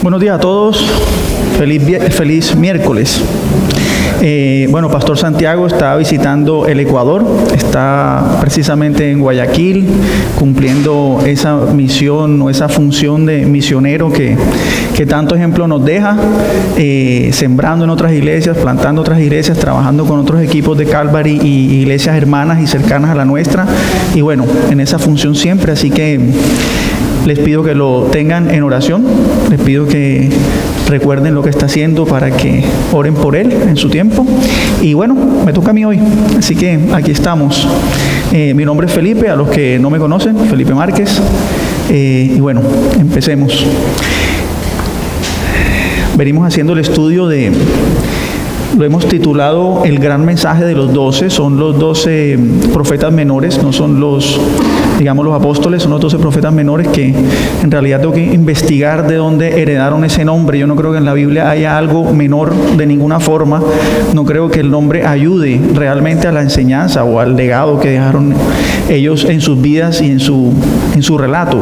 Buenos días a todos, feliz miércoles. Bueno, Pastor Santiago está visitando el Ecuador, está precisamente en Guayaquil cumpliendo esa misión o esa función de misionero que tanto ejemplo nos deja, sembrando en otras iglesias, plantando otras iglesias, trabajando con otros equipos de Calvary y iglesias hermanas y cercanas a la nuestra, y bueno, en esa función siempre, así que les pido que lo tengan en oración, les pido que recuerden lo que está haciendo para que oren por él en su tiempo. Y bueno, me toca a mí hoy, así que aquí estamos. Mi nombre es Felipe, a los que no me conocen, Felipe Márquez. Y bueno, empecemos. Venimos haciendo el estudio lo hemos titulado El Gran Mensaje de los 12, son los 12 profetas menores, no son los apóstoles, son los 12 profetas menores que en realidad tengo que investigar de dónde heredaron ese nombre. Yo no creo que en la Biblia haya algo menor de ninguna forma, no creo que el nombre ayude realmente a la enseñanza o al legado que dejaron ellos en sus vidas y en su relato.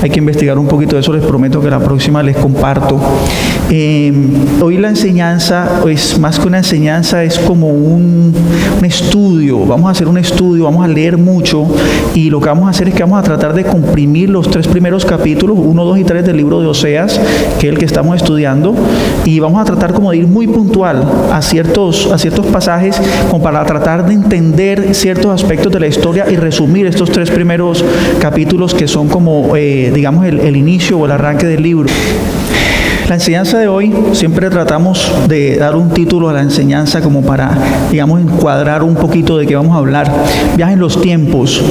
Hay que investigar un poquito de eso, les prometo que la próxima les comparto. Hoy la enseñanza es más que una enseñanza, es como un estudio. Vamos a hacer un estudio, vamos a leer mucho y lo que vamos a hacer es que vamos a tratar de comprimir los 3 primeros capítulos, 1, 2 y 3 del libro de Oseas, que es el que estamos estudiando, y vamos a tratar como de ir muy puntual a ciertos pasajes como para tratar de entender ciertos aspectos de la historia y resumir estos 3 primeros capítulos que son como el inicio o el arranque del libro. La enseñanza de hoy, siempre tratamos de dar un título a la enseñanza como para, encuadrar un poquito de qué vamos a hablar. Viaje en los tiempos.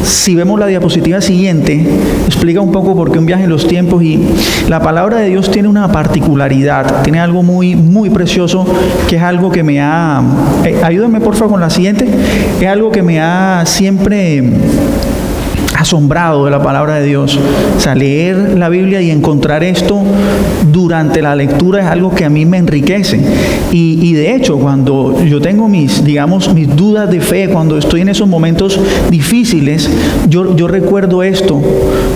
Si vemos la diapositiva siguiente, explica un poco por qué un viaje en los tiempos, y la palabra de Dios tiene una particularidad, tiene algo muy, muy precioso, que es algo que me ha... ayúdenme por favor con la siguiente. Es algo que me ha siempre asombrado de la palabra de Dios. O sea, leer la Biblia y encontrar esto durante la lectura es algo que a mí me enriquece. Y de hecho, cuando yo tengo mis dudas de fe, cuando estoy en esos momentos difíciles, yo recuerdo esto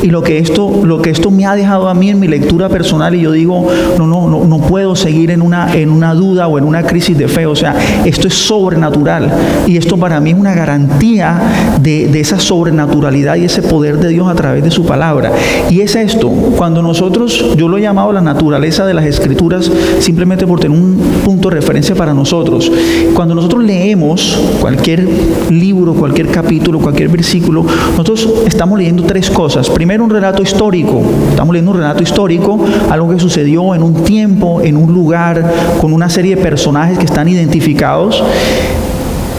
y lo que esto me ha dejado a mí en mi lectura personal, y yo digo, no puedo seguir en una duda o en una crisis de fe. O sea, esto es sobrenatural, y esto para mí es una garantía de esa sobrenaturalidad y ese poder de Dios a través de su palabra. Y es esto, cuando nosotros, yo lo he llamado la naturaleza de las Escrituras, simplemente por tener un punto de referencia para nosotros. Cuando nosotros leemos cualquier libro, cualquier capítulo, cualquier versículo, nosotros estamos leyendo 3 cosas. Primero, un relato histórico. Estamos leyendo un relato histórico, algo que sucedió en un tiempo, en un lugar, con una serie de personajes que están identificados.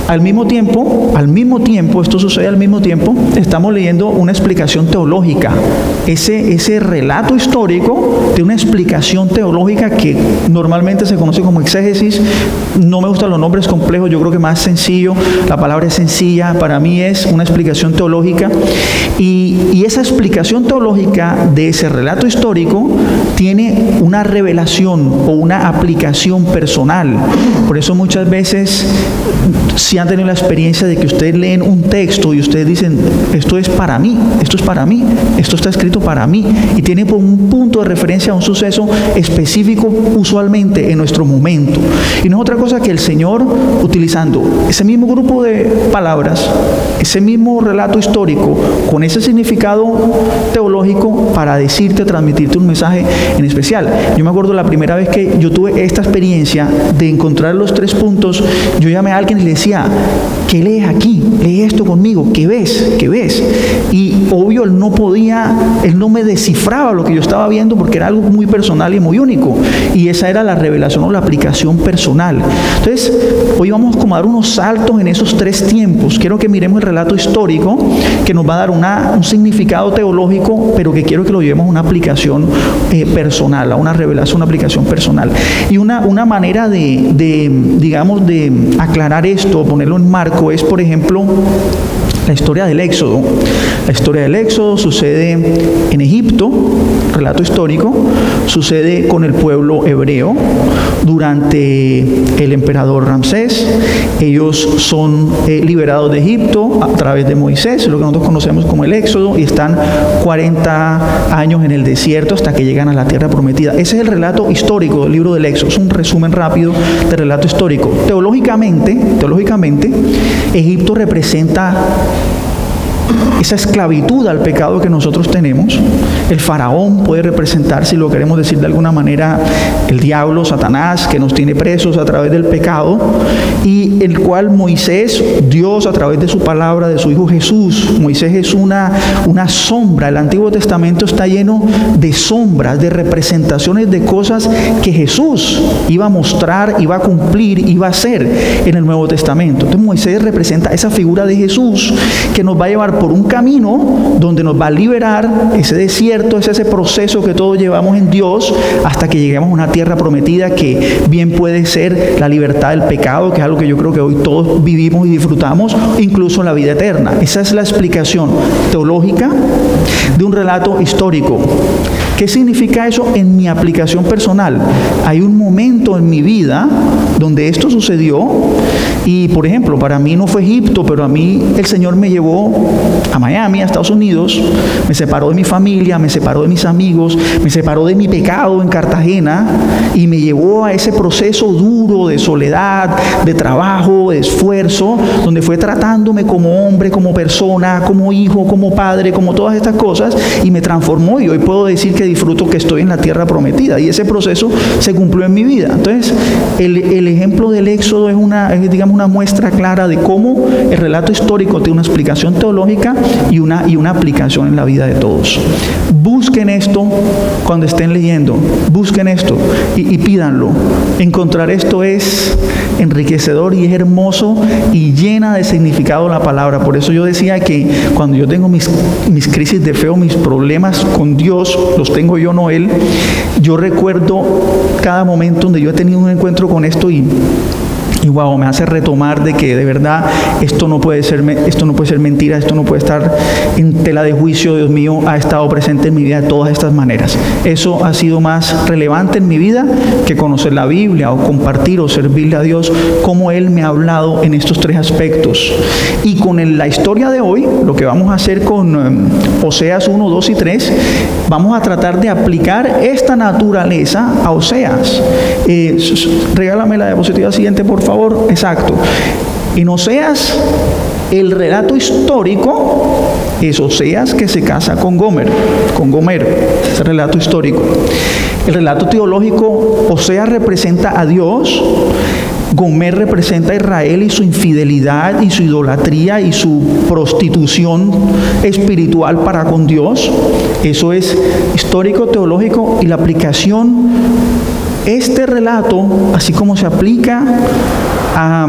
Al mismo tiempo, esto sucede al mismo tiempo, estamos leyendo una explicación teológica. Ese relato histórico tiene una explicación teológica que normalmente se conoce como exégesis. No me gustan los nombres complejos, yo creo que más sencillo, la palabra es sencilla, para mí es una explicación teológica. Y esa explicación teológica de ese relato histórico tiene una revelación o una aplicación personal. Por eso muchas veces, si han tenido la experiencia de que ustedes leen un texto y ustedes dicen, esto es para mí, esto está escrito para mí, y tiene por un punto de referencia a un suceso específico, usualmente en nuestro momento. Y no es otra cosa que el Señor utilizando ese mismo grupo de palabras, ese mismo relato histórico, con ese significado teológico, para decirte, transmitirte un mensaje en especial. Yo me acuerdo la primera vez que yo tuve esta experiencia de encontrar los 3 puntos, yo llamé a alguien y le decía, ¿qué lees aquí? Lee esto conmigo, ¿qué ves? ¿Qué ves? Y obvio, él no me descifraba lo que yo estaba viendo, porque era algo muy personal y muy único, y esa era la revelación o la aplicación personal. Entonces, hoy vamos como a dar unos saltos en esos 3 tiempos. Quiero que miremos el relato histórico, que nos va a dar un significado teológico, pero que quiero que lo llevemos a una aplicación personal, a una revelación, una aplicación personal. Y una manera de aclarar esto, ponerlo en marco, es, por ejemplo, la historia del Éxodo. La historia del Éxodo sucede en Egipto, relato histórico, sucede con el pueblo hebreo durante el emperador Ramsés. Ellos son liberados de Egipto a través de Moisés, lo que nosotros conocemos como el Éxodo, y están 40 años en el desierto hasta que llegan a la tierra prometida. Ese es el relato histórico del libro del Éxodo. Es un resumen rápido del relato histórico. Teológicamente, Egipto representa esa esclavitud al pecado que nosotros tenemos. El faraón puede representar, si lo queremos decir de alguna manera, el diablo, Satanás, que nos tiene presos a través del pecado, y el cual Moisés, Dios a través de su palabra, de su Hijo Jesús. Moisés es una sombra. El Antiguo Testamento está lleno de sombras, de representaciones de cosas que Jesús iba a mostrar, iba a cumplir, iba a hacer en el Nuevo Testamento. Entonces Moisés representa esa figura de Jesús que nos va a llevar por un camino donde nos va a liberar. Ese desierto es ese proceso que todos llevamos en Dios hasta que lleguemos a una tierra prometida que bien puede ser la libertad del pecado, que es algo que yo creo que hoy todos vivimos y disfrutamos, incluso la vida eterna. Esa es la explicación teológica de un relato histórico. ¿Qué significa eso en mi aplicación personal? Hay un momento en mi vida donde esto sucedió y, por ejemplo, para mí no fue Egipto, pero a mí el Señor me llevó a Miami, a Estados Unidos, me separó de mi familia, me separó de mis amigos, me separó de mi pecado en Cartagena y me llevó a ese proceso duro de soledad, de trabajo, de esfuerzo, donde fue tratándome como hombre, como persona, como hijo, como padre, como todas estas cosas, y me transformó, y hoy puedo decir que disfruto que estoy en la tierra prometida, y ese proceso se cumplió en mi vida. Entonces el ejemplo del Éxodo es digamos una muestra clara de cómo el relato histórico tiene una explicación teológica y una aplicación en la vida de todos. Busquen esto cuando estén leyendo, busquen esto y pídanlo. Encontrar esto es enriquecedor y es hermoso y llena de significado la palabra. Por eso yo decía que cuando yo tengo mis crisis de fe o mis problemas con Dios, los tengo yo, no Él, yo recuerdo cada momento donde yo he tenido un encuentro con esto y wow, me hace retomar de que de verdad esto no puede ser mentira, esto no puede estar en tela de juicio. Dios mío ha estado presente en mi vida de todas estas maneras. Eso ha sido más relevante en mi vida que conocer la Biblia o compartir o servirle a Dios, como Él me ha hablado en estos tres aspectos. Y con la historia de hoy, lo que vamos a hacer con Oseas 1, 2 y 3, vamos a tratar de aplicar esta naturaleza a Oseas. Regálame la diapositiva siguiente, por favor. Exacto. En Oseas, el relato histórico es Oseas que se casa con Gomer, ese relato histórico. El relato teológico, Oseas representa a Dios, Gomer representa a Israel y su infidelidad y su idolatría y su prostitución espiritual para con Dios. Eso es histórico, teológico, y la aplicación, este relato, así como se aplica a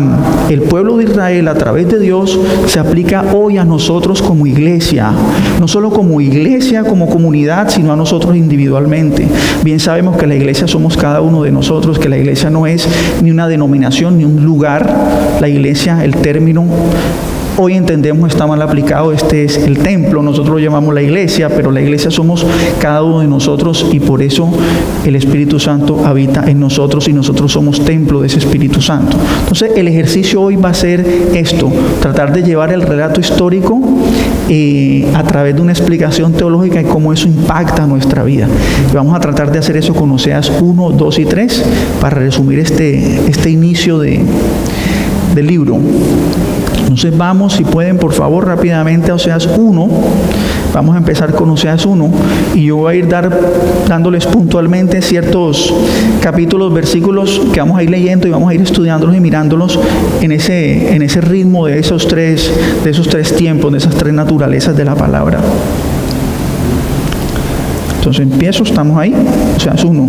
el pueblo de Israel a través de Dios, se aplica hoy a nosotros como iglesia, no solo como iglesia, como comunidad, sino a nosotros individualmente. Bien sabemos que la iglesia somos cada uno de nosotros, que la iglesia no es ni una denominación ni un lugar. La iglesia, el término, hoy entendemos está mal aplicado. Este es el templo, nosotros lo llamamos la iglesia, pero la iglesia somos cada uno de nosotros, y por eso el Espíritu Santo habita en nosotros y nosotros somos templo de ese Espíritu Santo. Entonces el ejercicio hoy va a ser esto, tratar de llevar el relato histórico a través de una explicación teológica y cómo eso impacta nuestra vida. Y vamos a tratar de hacer eso con Oseas 1, 2 y 3 para resumir este inicio del libro. Entonces vamos, si pueden, por favor, rápidamente a Oseas 1. Vamos a empezar con Oseas 1 y yo voy a ir dándoles puntualmente ciertos capítulos, versículos que vamos a ir leyendo y vamos a ir estudiándolos y mirándolos en ese ritmo de esos tres tiempos, de esas tres naturalezas de la palabra. Entonces empiezo, estamos ahí, Oseas 1.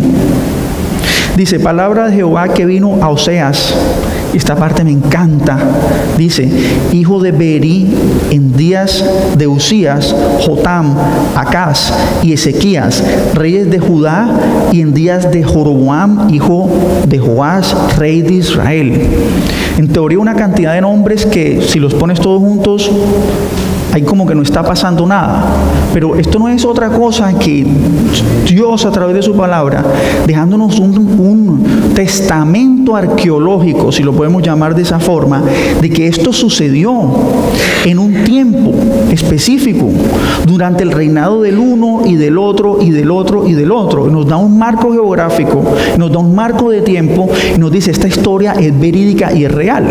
Dice: palabra de Jehová que vino a Oseas, esta parte me encanta. Dice, hijo de Beeri, en días de Usías, Jotam, Acaz y Ezequías, reyes de Judá, y en días de Jeroboam, hijo de Joás, rey de Israel. En teoría una cantidad de nombres que si los pones todos juntos, ahí como que no está pasando nada. Pero esto no es otra cosa que Dios a través de su palabra, dejándonos un testamento arqueológico, si lo podemos llamar de esa forma, de que esto sucedió en un tiempo específico, durante el reinado del uno y del otro y del otro y del otro. Y nos da un marco geográfico, nos da un marco de tiempo y nos dice, esta historia es verídica y es real.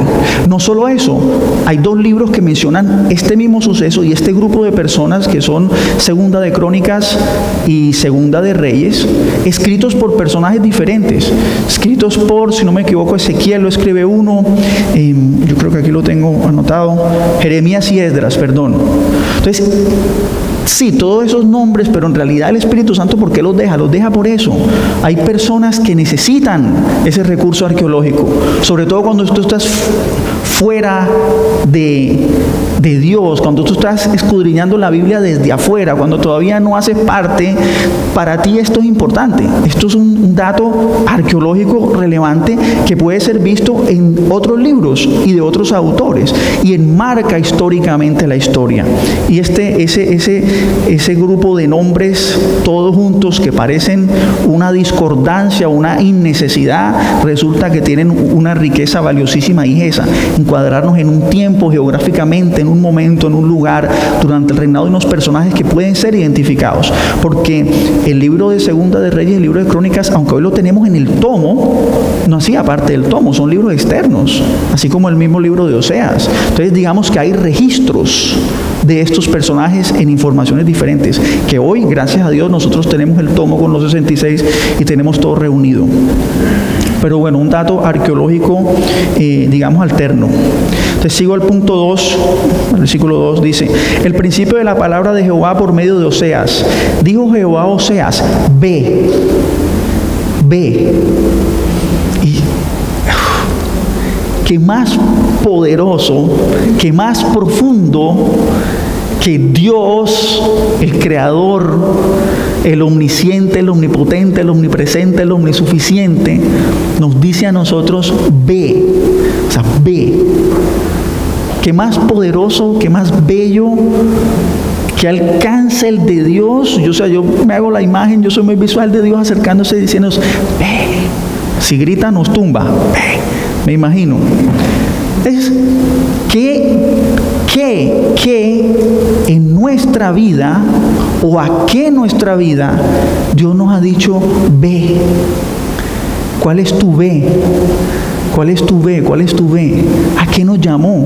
No solo eso, hay 2 libros que mencionan este mismo suceso y este grupo de personas, que son Segunda de Crónicas y Segunda de Reyes, escritos por personajes diferentes, escritos por, si no me equivoco, Ezequiel lo escribe uno, yo creo que aquí lo tengo anotado, Jeremías y Esdras, perdón. Entonces, sí, todos esos nombres, pero en realidad el Espíritu Santo, ¿por qué los deja? Los deja por eso. Hay personas que necesitan ese recurso arqueológico, sobre todo cuando tú estás fuera de Dios, cuando tú estás escudriñando la Biblia desde afuera, cuando todavía no haces parte. Para ti esto es importante. Esto es un dato arqueológico relevante que puede ser visto en otros libros y de otros autores, y enmarca históricamente la historia. Y ese grupo de nombres todos juntos que parecen una discordancia, una innecesidad, resulta que tienen una riqueza valiosísima, y es esa: encuadrarnos en un tiempo geográficamente, en un momento, en un lugar, durante el reinado de unos personajes que pueden ser identificados. Porque el libro de Segunda de Reyes, el libro de Crónicas, aunque hoy lo tenemos en el tomo, no hacía parte del tomo, son libros externos, así como el mismo libro de Oseas. Entonces digamos que hay registros de estos personajes en informaciones diferentes, que hoy, gracias a Dios, nosotros tenemos el tomo con los 66 y tenemos todo reunido. Pero bueno, un dato arqueológico, digamos, alterno. Entonces sigo al punto 2, el versículo 2 dice: el principio de la palabra de Jehová por medio de Oseas. Dijo Jehová a Oseas: ve. Y qué más poderoso, qué más profundo que Dios, el Creador, el omnisciente, el omnipotente, el omnipresente, el omnisuficiente, nos dice a nosotros: ve. O sea, ve. Qué más poderoso, qué más bello, que alcance el de Dios. Yo me hago la imagen, yo soy muy visual de Dios acercándose y diciendo: ve. Si grita nos tumba, ve. Me imagino. Es que en nuestra vida, o a qué nuestra vida, Dios nos ha dicho: ve. ¿Cuál es tu ve? ¿Cuál es tu ve? ¿Cuál es tu ve? ¿A qué nos llamó?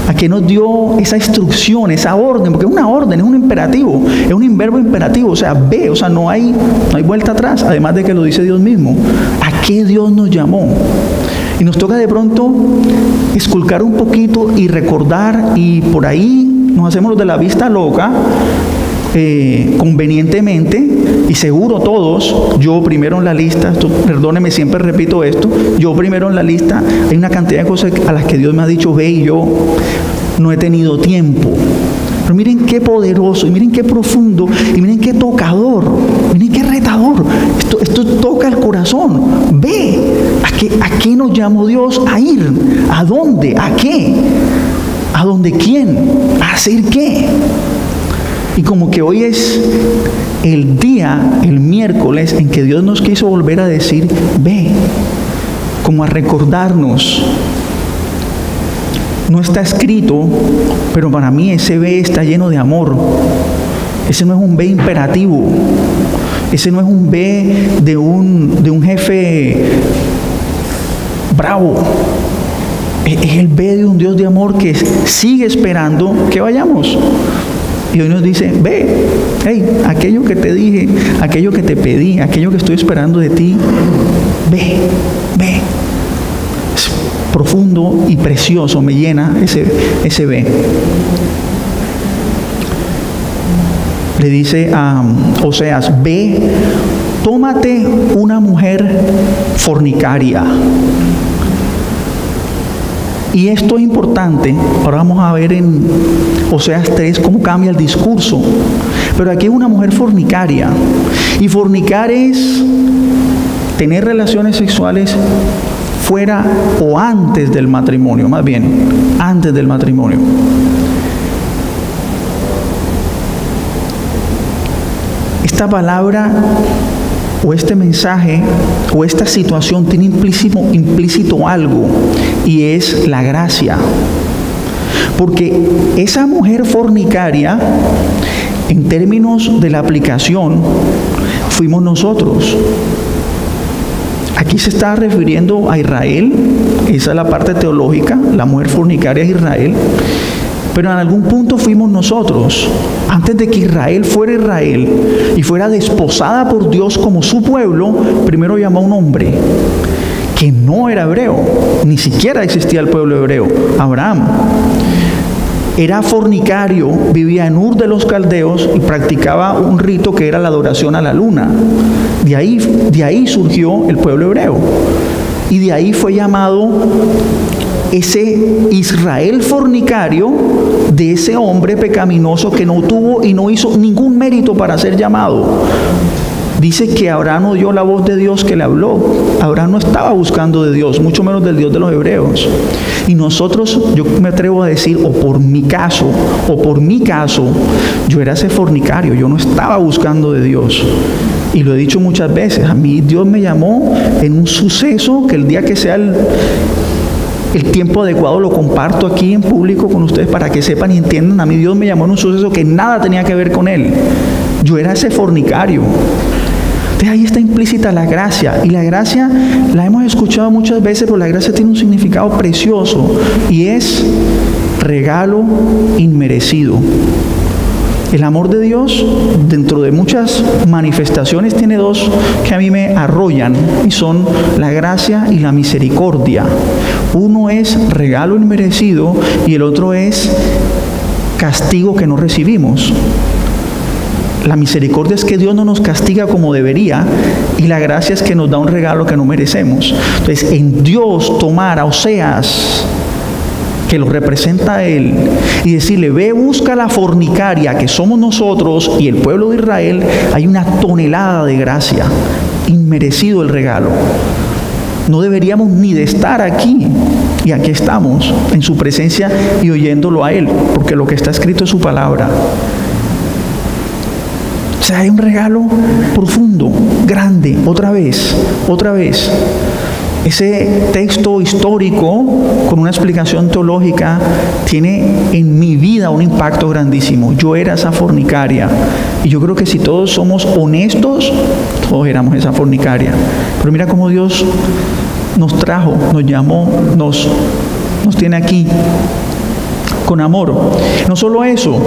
¿A qué nos dio esa instrucción, esa orden? Porque es una orden, es un imperativo, es un verbo imperativo, o sea, ve, o sea, no hay vuelta atrás, además de que lo dice Dios mismo. ¿A qué Dios nos llamó? Y nos toca de pronto esculcar un poquito y recordar, y por ahí nos hacemos los de la vista loca, convenientemente, y seguro todos, yo primero en la lista, perdóneme, siempre repito esto, yo primero en la lista. Hay una cantidad de cosas a las que Dios me ha dicho: ve, y yo no he tenido tiempo. Pero miren qué poderoso, y miren qué profundo, y miren qué tocador, miren qué retador. Esto toca el corazón. Ve, ¿a qué nos llamó Dios a ir? ¿A dónde? ¿A qué? ¿A dónde quién? ¿A hacer qué? Y como que hoy es el día, el miércoles, en que Dios nos quiso volver a decir: ve, como a recordarnos. No está escrito, pero para mí ese ve está lleno de amor. Ese no es un ve imperativo. Ese no es un ve de un jefe bravo. Es el ve de un Dios de amor que sigue esperando que vayamos. Y hoy nos dice: ve, hey, aquello que te dije, aquello que te pedí, aquello que estoy esperando de ti, ve. Es profundo y precioso, me llena ese ve. Le dice a Oseas: ve, tómate una mujer fornicaria. Y esto es importante. Ahora vamos a ver en Oseas 3 cómo cambia el discurso. Pero aquí hay una mujer fornicaria. Y fornicar es tener relaciones sexuales fuera o antes del matrimonio, más bien, antes del matrimonio. Esta palabra o este mensaje o esta situación tiene implícito algo, y es la gracia. Porque esa mujer fornicaria, en términos de la aplicación, fuimos nosotros. Aquí se está refiriendo a Israel, esa es la parte teológica, la mujer fornicaria es Israel, pero en algún punto fuimos nosotros. Antes de que Israel y fuera desposada por Dios como su pueblo, primero llamó a un hombre que no era hebreo, ni siquiera existía el pueblo hebreo, Abraham. Era fornicario, vivía en Ur de los Caldeos y practicaba un rito que era la adoración a la luna. De ahí surgió el pueblo hebreo. Y de ahí fue llamado ese Israel fornicario de ese hombre pecaminoso que no tuvo y no hizo ningún mérito para ser llamado. Dice que Abraham oyó la voz de Dios que le habló. Abraham no estaba buscando de Dios, mucho menos del Dios de los hebreos. Y nosotros, yo me atrevo a decir, o por mi caso, yo era ese fornicario, yo no estaba buscando de Dios. Y lo he dicho muchas veces, a mí Dios me llamó en un suceso que el día que sea el tiempo adecuado lo comparto aquí en público con ustedes para que sepan y entiendan. A mí Dios me llamó en un suceso que nada tenía que ver con Él. Yo era ese fornicario. Entonces ahí está implícita la gracia. Y la gracia la hemos escuchado muchas veces, pero la gracia tiene un significado precioso y es regalo inmerecido. El amor de Dios, dentro de muchas manifestaciones, tiene dos que a mí me arrollan y son la gracia y la misericordia. Uno es regalo inmerecido y el otro es castigo que no recibimos. La misericordia es que Dios no nos castiga como debería, y la gracia es que nos da un regalo que no merecemos. Entonces, en Dios tomar a Oseas, que lo representa a Él, y decirle, ve, busca la fornicaria que somos nosotros y el pueblo de Israel, hay una tonelada de gracia, inmerecido el regalo. No deberíamos ni de estar aquí, y aquí estamos, en su presencia y oyéndolo a Él, porque lo que está escrito es su palabra. O sea, hay un regalo profundo, grande, otra vez. Ese texto histórico, con una explicación teológica, tiene en mi vida un impacto grandísimo. Yo era esa fornicaria. Y yo creo que si todos somos honestos, todos éramos esa fornicaria. Pero mira cómo Dios nos trajo, nos llamó, nos tiene aquí con amor. No solo eso,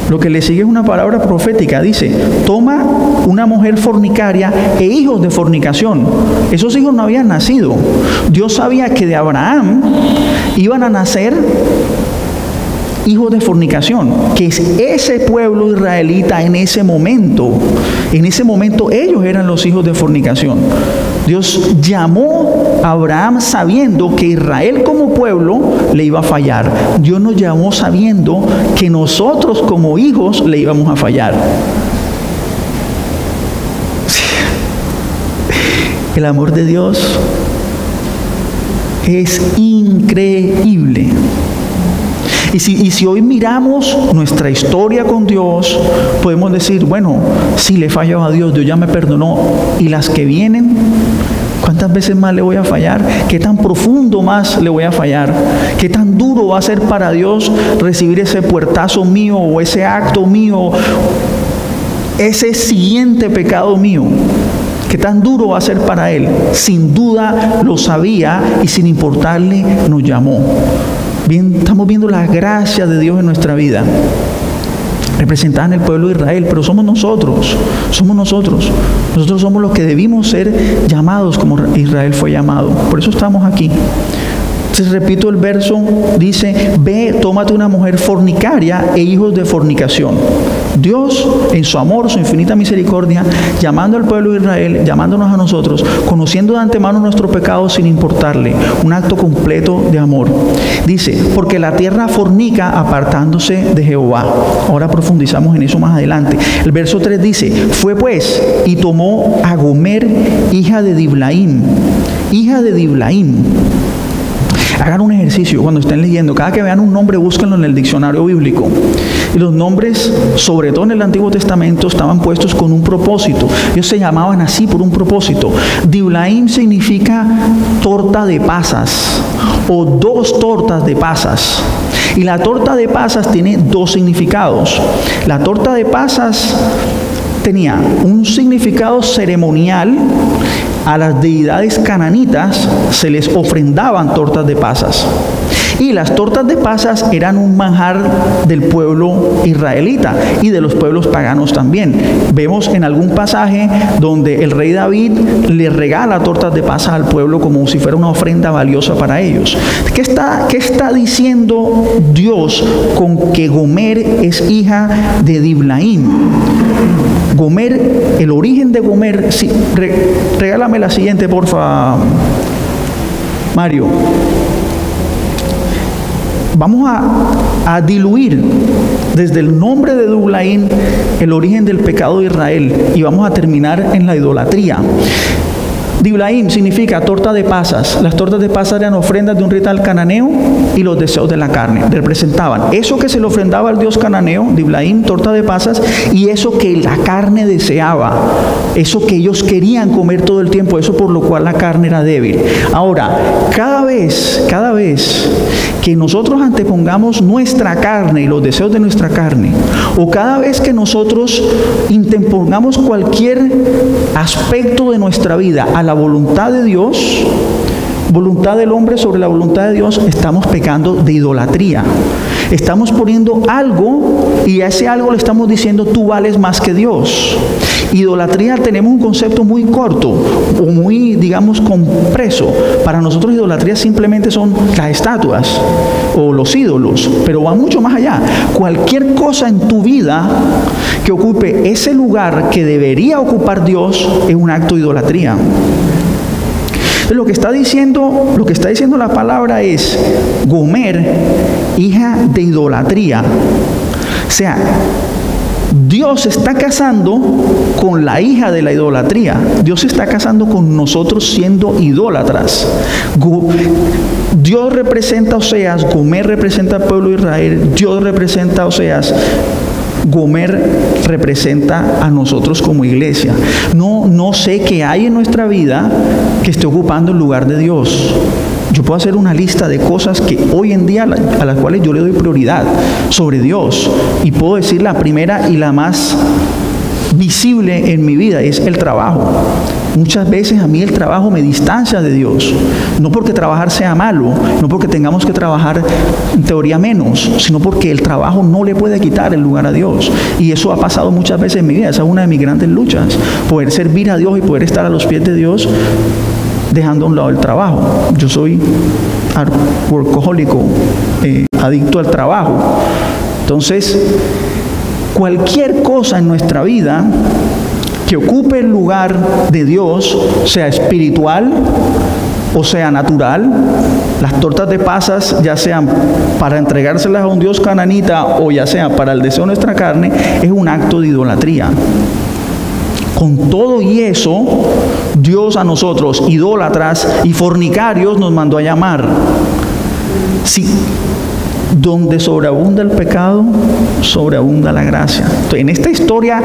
lo que le sigue es una palabra profética. Dice, toma una mujer fornicaria e hijos de fornicación. Esos hijos no habían nacido. Dios sabía que de Abraham iban a nacer hijos de fornicación, que es ese pueblo israelita en ese momento. En ese momento ellos eran los hijos de fornicación. Dios llamó a Abraham sabiendo que Israel como pueblo le iba a fallar. Dios nos llamó sabiendo que nosotros como hijos le íbamos a fallar. El amor de Dios es increíble. Y si hoy miramos nuestra historia con Dios, podemos decir, bueno, si le falló a Dios, Dios ya me perdonó. Y las que vienen, ¿cuántas veces más le voy a fallar? ¿Qué tan profundo más le voy a fallar? ¿Qué tan duro va a ser para Dios recibir ese puertazo mío o ese acto mío, ese siguiente pecado mío? ¿Qué tan duro va a ser para Él? Sin duda lo sabía y sin importarle nos llamó. Bien, estamos viendo la gracia de Dios en nuestra vida, representada en el pueblo de Israel, pero somos nosotros. Nosotros somos los que debimos ser llamados como Israel fue llamado. Por eso estamos aquí. Entonces, repito el verso, dice, ve, tómate una mujer fornicaria e hijos de fornicación. Dios, en su amor, su infinita misericordia, llamando al pueblo de Israel, llamándonos a nosotros, conociendo de antemano nuestro pecado sin importarle, un acto completo de amor. Dice, porque la tierra fornica apartándose de Jehová. Ahora profundizamos en eso más adelante. El verso 3 dice, fue pues y tomó a Gomer, hija de Diblaim. Hija de Diblaim. Hagan un ejercicio cuando estén leyendo. Cada que vean un nombre, búsquenlo en el diccionario bíblico. Y los nombres, sobre todo en el Antiguo Testamento, estaban puestos con un propósito. Ellos se llamaban así por un propósito. Diblaim significa torta de pasas o dos tortas de pasas. Y la torta de pasas tiene dos significados. La torta de pasas tenía un significado ceremonial. A las deidades cananitas se les ofrendaban tortas de pasas. Y las tortas de pasas eran un manjar del pueblo israelita y de los pueblos paganos también. Vemos en algún pasaje donde el rey David le regala tortas de pasas al pueblo como si fuera una ofrenda valiosa para ellos. ¿Qué está diciendo Dios con que Gomer es hija de Diblaim? Gomer, el origen de Gomer, sí, regálame la siguiente, porfa, Mario. Vamos a diluir desde el nombre de Diblaim el origen del pecado de Israel y vamos a terminar en la idolatría. Diblaim significa torta de pasas. Las tortas de pasas eran ofrendas de un ritual cananeo y los deseos de la carne. Representaban eso que se le ofrendaba al dios cananeo, Diblaim, torta de pasas, y eso que la carne deseaba, eso que ellos querían comer todo el tiempo, eso por lo cual la carne era débil. Ahora, cada vez que nosotros antepongamos nuestra carne y los deseos de nuestra carne, o cada vez que nosotros interpongamos cualquier aspecto de nuestra vida a la voluntad de Dios, voluntad del hombre sobre la voluntad de Dios, estamos pecando de idolatría. Estamos poniendo algo y a ese algo le estamos diciendo tú vales más que Dios. Idolatría, tenemos un concepto muy corto o muy, digamos, compreso. Para nosotros idolatría simplemente son las estatuas o los ídolos, pero va mucho más allá. Cualquier cosa en tu vida que ocupe ese lugar que debería ocupar Dios es un acto de idolatría. Lo que está diciendo la palabra es Gomer, hija de idolatría. O sea, Dios se está casando con la hija de la idolatría. Dios se está casando con nosotros siendo idólatras. Dios representa a Oseas, Gomer representa al pueblo de Israel, Dios representa a Oseas, Gomer representa a nosotros como iglesia. No sé qué hay en nuestra vida que esté ocupando el lugar de Dios. Yo puedo hacer una lista de cosas que hoy en día a las cuales yo le doy prioridad sobre Dios. Y puedo decir la primera y la más visible en mi vida es el trabajo. Muchas veces a mí el trabajo me distancia de Dios. No porque trabajar sea malo, no porque tengamos que trabajar en teoría menos, sino porque el trabajo no le puede quitar el lugar a Dios. Y eso ha pasado muchas veces en mi vida. Esa es una de mis grandes luchas. Poder servir a Dios y poder estar a los pies de Dios dejando a un lado el trabajo. Yo soy workahólico, adicto al trabajo. Entonces, cualquier cosa en nuestra vida que ocupe el lugar de Dios, sea espiritual o sea natural, las tortas de pasas, ya sean para entregárselas a un dios cananita o ya sea para el deseo de nuestra carne, es un acto de idolatría. Con todo y eso, Dios a nosotros, idólatras y fornicarios, nos mandó a llamar. Sí. Donde sobreabunda el pecado, sobreabunda la gracia. Entonces, en esta historia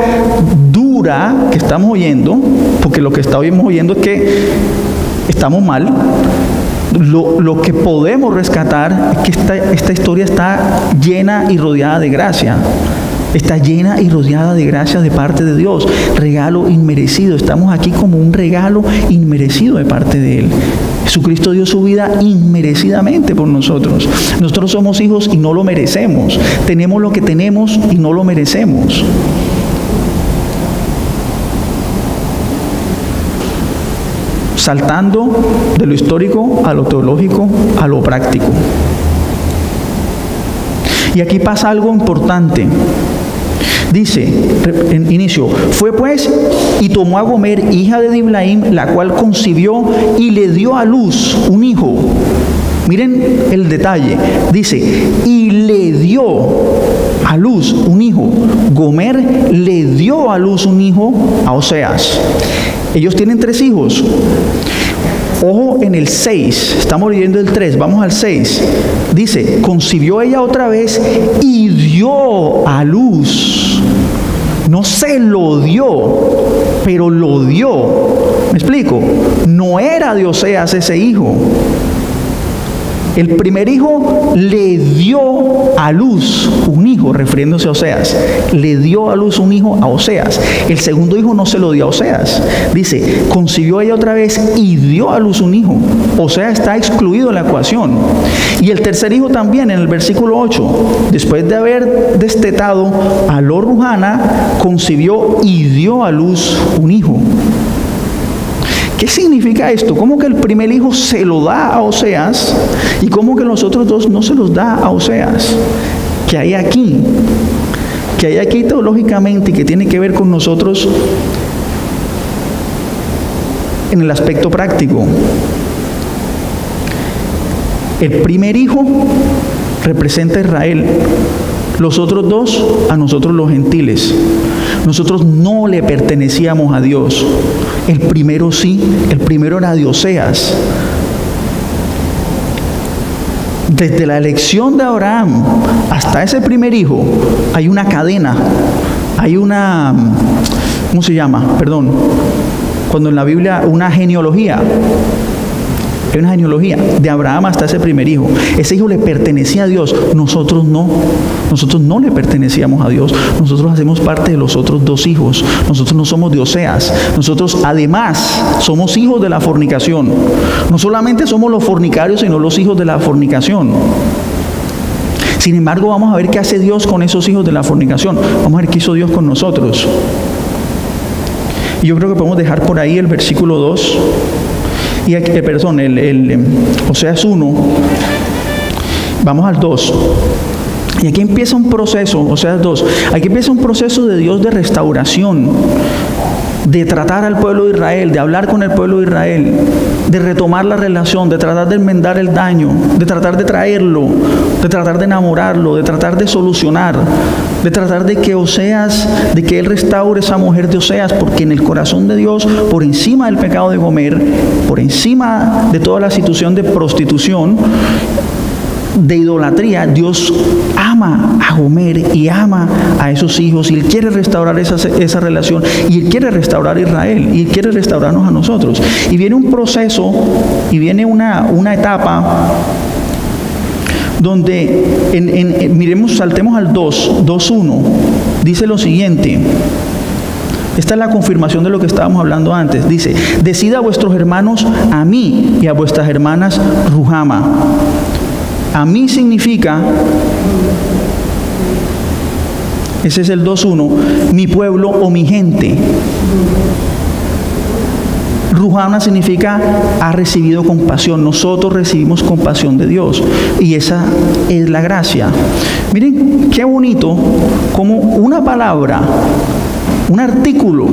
dura que estamos oyendo, porque lo que estamos oyendo es que estamos mal, lo que podemos rescatar es que esta historia está llena y rodeada de gracia. Está llena y rodeada de gracia de parte de Dios. Regalo inmerecido. Estamos aquí como un regalo inmerecido de parte de Él. Jesucristo dio su vida inmerecidamente por nosotros. Nosotros somos hijos y no lo merecemos. Tenemos lo que tenemos y no lo merecemos. Saltando de lo histórico a lo teológico, a lo práctico. Y aquí pasa algo importante. Dice, en inicio, fue pues y tomó a Gomer, hija de Diblaim, la cual concibió y le dio a luz un hijo. Miren el detalle. Dice, y le dio a luz un hijo. Gomer le dio a luz un hijo a Oseas. Ellos tienen 3 hijos. Ojo en el 6, estamos leyendo el 3, vamos al 6. Dice, concibió ella otra vez y dio a luz. No se lo dio, pero lo dio. ¿Me explico? No era de Oseas ese hijo. El primer hijo le dio a luz un hijo, refiriéndose a Oseas. Le dio a luz un hijo a Oseas. El segundo hijo no se lo dio a Oseas. Dice, concibió ella otra vez y dio a luz un hijo. Oseas está excluido de la ecuación. Y el tercer hijo también, en el versículo 8. Después de haber destetado a Lo-Ruhama, concibió y dio a luz un hijo. ¿Qué significa esto? ¿Cómo que el primer hijo se lo da a Oseas y cómo que los otros 2 no se los da a Oseas? ¿Qué hay aquí? ¿Qué hay aquí teológicamente y que tiene que ver con nosotros en el aspecto práctico? El primer hijo representa a Israel. Los otros 2 a nosotros los gentiles. Nosotros no le pertenecíamos a Dios. El primero sí, el primero era de Oseas. Desde la elección de Abraham hasta ese primer hijo hay una cadena, hay una, ¿cómo se llama? Perdón, cuando en la Biblia una genealogía. Hay una genealogía de Abraham hasta ese primer hijo. Ese hijo le pertenecía a Dios, nosotros no. Nosotros no le pertenecíamos a Dios. Nosotros hacemos parte de los otros 2 hijos. Nosotros no somos de Oseas. Nosotros además somos hijos de la fornicación. No solamente somos los fornicarios, sino los hijos de la fornicación. Sin embargo, vamos a ver qué hace Dios con esos hijos de la fornicación. Vamos a ver qué hizo Dios con nosotros. Y yo creo que podemos dejar por ahí el versículo 2. Y aquí, perdón, Oseas 1, vamos al 2. Y aquí empieza un proceso, Oseas 2, aquí empieza un proceso de Dios de restauración, de tratar al pueblo de Israel, de hablar con el pueblo de Israel, de retomar la relación, de tratar de enmendar el daño, de tratar de traerlo, de tratar de enamorarlo, de tratar de solucionar, de tratar de que Oseas, de que él restaure esa mujer de Oseas, porque en el corazón de Dios, por encima del pecado de Gomer, por encima de toda la situación de prostitución, de idolatría, Dios ama a Gomer y ama a esos hijos, y Él quiere restaurar esa relación, y Él quiere restaurar a Israel, y Él quiere restaurarnos a nosotros. Y viene un proceso, y viene una etapa donde, miremos, saltemos al 2.1, dice lo siguiente. Esta es la confirmación de lo que estábamos hablando antes. Dice, decid a vuestros hermanos a mí y a vuestras hermanas Ruhama. A mí significa, ese es el 2.1, mi pueblo o mi gente. Ruhama significa ha recibido compasión. Nosotros recibimos compasión de Dios. Y esa es la gracia. Miren qué bonito como una palabra, un artículo,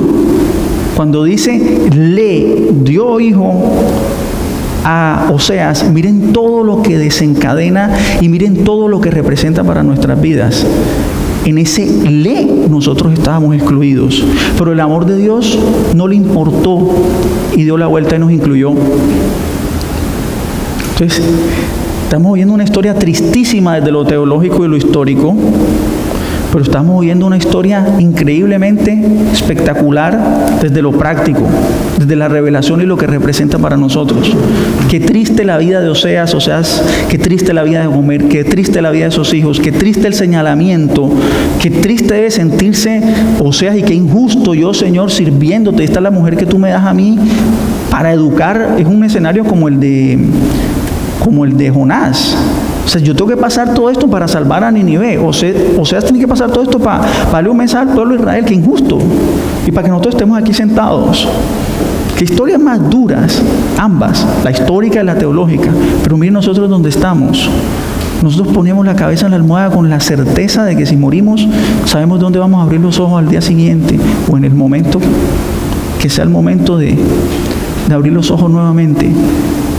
cuando dice le dio hijo a Oseas, miren todo lo que desencadena y miren todo lo que representa para nuestras vidas. En ese le nosotros estábamos excluidos, pero el amor de Dios no le importó y dio la vuelta y nos incluyó. Entonces, estamos viendo una historia tristísima desde lo teológico y lo histórico, pero estamos viendo una historia increíblemente espectacular desde lo práctico, desde la revelación y lo que representa para nosotros. Qué triste la vida de Oseas, qué triste la vida de Gomer, qué triste la vida de esos hijos, qué triste el señalamiento, qué triste debe sentirse Oseas y qué injusto yo, Señor, sirviéndote. Esta es la mujer que tú me das a mí para educar. Es un escenario como el de Jonás. O sea, yo tengo que pasar todo esto para salvar a Nínive. Oseas tiene que pasar todo esto para darle un mensaje al pueblo de Israel, que injusto. Y para que nosotros estemos aquí sentados. Qué historias más duras, ambas, la histórica y la teológica. Pero miren nosotros dónde estamos. Nosotros ponemos la cabeza en la almohada con la certeza de que si morimos, sabemos dónde vamos a abrir los ojos al día siguiente o en el momento que sea el momento de abrir los ojos nuevamente.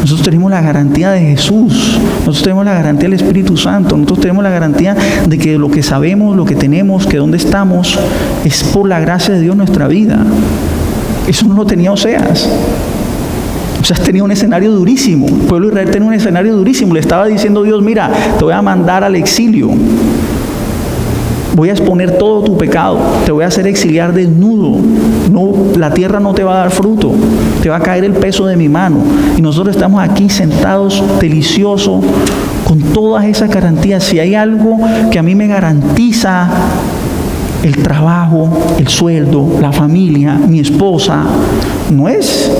Nosotros tenemos la garantía de Jesús, nosotros tenemos la garantía del Espíritu Santo, nosotros tenemos la garantía de que lo que sabemos, lo que tenemos, que dónde estamos, es por la gracia de Dios en nuestra vida. Eso no lo tenía Oseas. Oseas tenía un escenario durísimo, el pueblo de Israel tenía un escenario durísimo, le estaba diciendo Dios, mira, te voy a mandar al exilio. Voy a exponer todo tu pecado, te voy a hacer exiliar desnudo, no, la tierra no te va a dar fruto, te va a caer el peso de mi mano. Y nosotros estamos aquí sentados, deliciosos, con todas esas garantías. Si hay algo que a mí me garantiza el trabajo, el sueldo, la familia, mi esposa, no es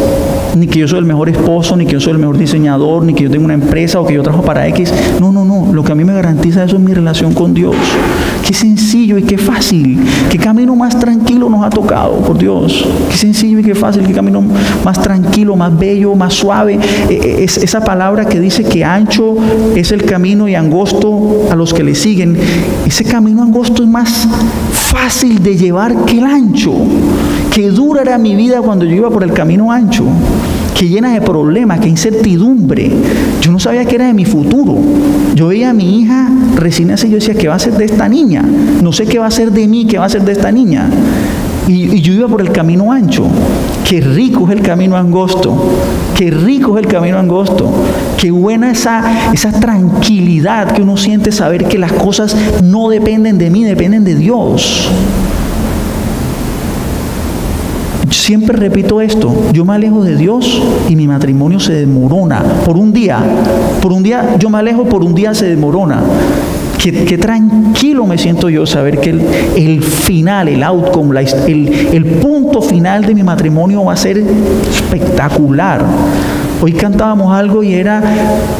ni que yo soy el mejor esposo, ni que yo soy el mejor diseñador, ni que yo tengo una empresa o que yo trabajo para X. No. Lo que a mí me garantiza eso es mi relación con Dios. Qué sencillo y qué fácil. Qué camino más tranquilo nos ha tocado, por Dios. Qué sencillo y qué fácil. Qué camino más tranquilo, más bello, más suave. Esa palabra que dice que ancho es el camino y angosto a los que le siguen. Ese camino angosto es más fácil de llevar que el ancho. Qué dura era mi vida cuando yo iba por el camino ancho, qué llena de problemas, qué incertidumbre. Yo no sabía qué era de mi futuro. Yo veía a mi hija recién nacida y yo decía, ¿qué va a ser de esta niña? No sé qué va a ser de mí, qué va a ser de esta niña. Y yo iba por el camino ancho. Qué rico es el camino angosto. Qué rico es el camino angosto. Qué buena esa tranquilidad que uno siente, saber que las cosas no dependen de mí, dependen de Dios. Siempre repito esto, yo me alejo de Dios y mi matrimonio se desmorona. Por un día yo me alejo, por un día se desmorona. Qué tranquilo me siento yo saber que el final, el outcome, el punto final de mi matrimonio va a ser espectacular. Hoy cantábamos algo y era,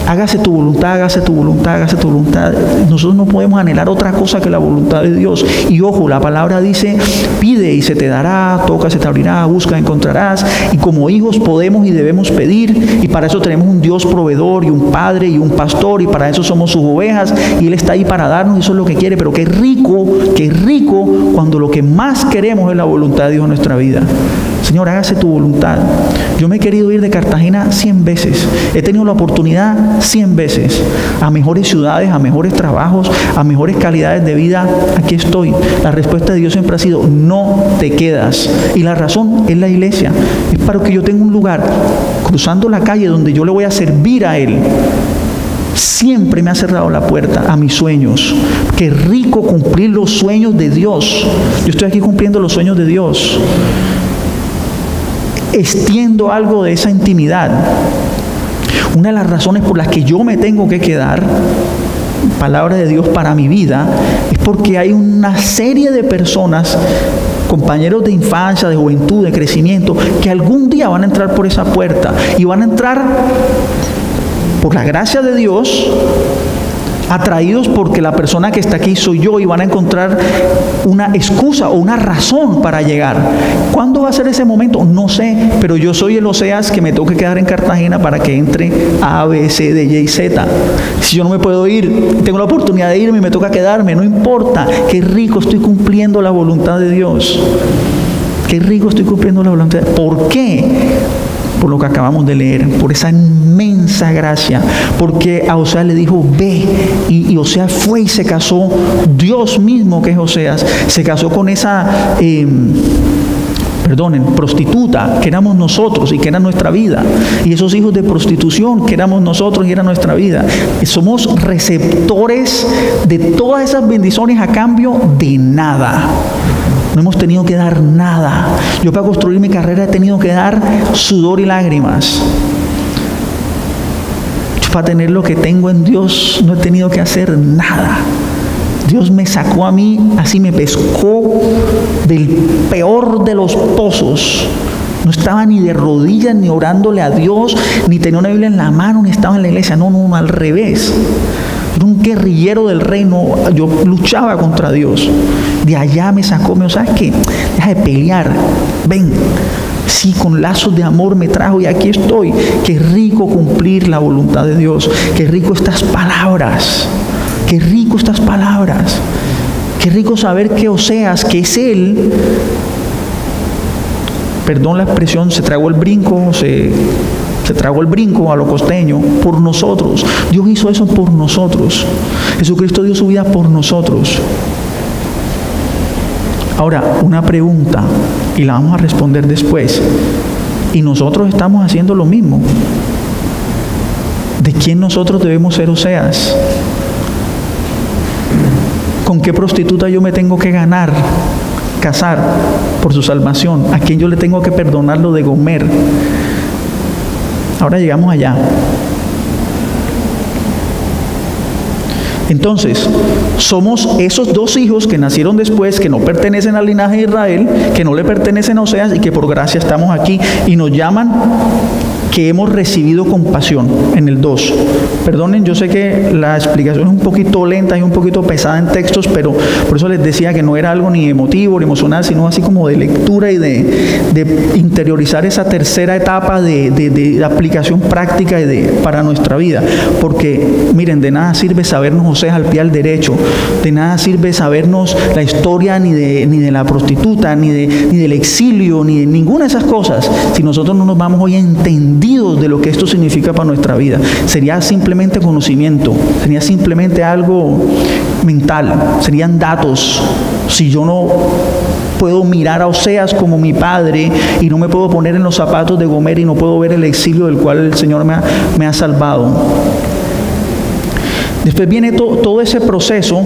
hágase tu voluntad, hágase tu voluntad, hágase tu voluntad. Nosotros no podemos anhelar otra cosa que la voluntad de Dios. Y ojo, la palabra dice, pide y se te dará, toca, se te abrirá, busca, encontrarás. Y como hijos podemos y debemos pedir. Y para eso tenemos un Dios proveedor y un Padre y un pastor. Y para eso somos sus ovejas. Y Él está ahí para darnos y eso es lo que quiere. Pero qué rico cuando lo que más queremos es la voluntad de Dios en nuestra vida. Señor, hágase tu voluntad. Yo me he querido ir de Cartagena 100 veces. He tenido la oportunidad 100 veces. A mejores ciudades, a mejores trabajos, a mejores calidades de vida. Aquí estoy. La respuesta de Dios siempre ha sido, no te quedas. Y la razón es la iglesia. Es para que yo tenga un lugar cruzando la calle donde yo le voy a servir a Él. Siempre me ha cerrado la puerta a mis sueños. Qué rico cumplir los sueños de Dios. Yo estoy aquí cumpliendo los sueños de Dios. Extiendo algo de esa intimidad. Una de las razones por las que yo me tengo que quedar, palabra de Dios para mi vida, es porque hay una serie de personas, compañeros de infancia, de juventud, de crecimiento, que algún día van a entrar por esa puerta y van a entrar por la gracia de Dios, atraídos porque la persona que está aquí soy yo, y van a encontrar una excusa o una razón para llegar. ¿Cuándo va a ser ese momento? No sé, pero yo soy el Oseas que me tengo que quedar en Cartagena para que entre A, B, C, D, Y, Z. Si yo no me puedo ir, tengo la oportunidad de irme y me toca quedarme, no importa. Qué rico, estoy cumpliendo la voluntad de Dios. Qué rico estoy cumpliendo la voluntad de Dios. ¿Por qué? Por lo que acabamos de leer, por esa inmensa gracia, porque a Oseas le dijo, ve, y Oseas fue y se casó. Dios mismo, que es Oseas, se casó con esa prostituta que éramos nosotros y que era nuestra vida, y esos hijos de prostitución que éramos nosotros y era nuestra vida. Somos receptores de todas esas bendiciones a cambio de nada. No hemos tenido que dar nada. Yo para construir mi carrera he tenido que dar sudor y lágrimas. Yo para tener lo que tengo en Dios no he tenido que hacer nada. Dios me sacó a mí, así me pescó del peor de los pozos. No estaba ni de rodillas, ni orándole a Dios, ni tenía una Biblia en la mano, ni estaba en la iglesia. No, al revés. Era un guerrillero del reino. Yo luchaba contra Dios. De allá me sacó, ¿sabes qué? Deja de pelear. Ven. Sí, con lazos de amor me trajo y aquí estoy. Qué rico cumplir la voluntad de Dios. Qué rico estas palabras. qué rico estas palabras. Qué rico saber que Oseas, que es Él, perdón la expresión, se tragó el brinco, se tragó el brinco a lo costeño por nosotros. Dios hizo eso por nosotros. Jesucristo dio su vida por nosotros. Ahora, una pregunta, y la vamos a responder después. Y nosotros estamos haciendo lo mismo. ¿De quién nosotros debemos ser Oseas? ¿Con qué prostituta yo me tengo que casar por su salvación? ¿A quién yo le tengo que perdonar lo de Gomer? Ahora llegamos allá. Entonces, somos esos dos hijos que nacieron después, que no pertenecen al linaje de Israel, que no le pertenecen a Oseas y que por gracia estamos aquí y nos llaman que hemos recibido compasión en el 2. Perdonen, yo sé que la explicación es un poquito lenta y un poquito pesada en textos, pero por eso les decía que no era algo ni emotivo ni emocional, sino así como de lectura y de interiorizar esa tercera etapa de aplicación práctica para nuestra vida. Porque, miren, de nada sirve sabernos Oseas al pie al derecho, de nada sirve sabernos la historia ni de la prostituta, ni del exilio, ni de ninguna de esas cosas, si nosotros no nos vamos hoy a entender de lo que esto significa para nuestra vida. Sería simplemente conocimiento, sería simplemente algo mental, serían datos. Si yo no puedo mirar a Oseas como mi padre y no me puedo poner en los zapatos de Gomer y no puedo ver el exilio del cual el Señor me ha salvado. Después viene todo ese proceso,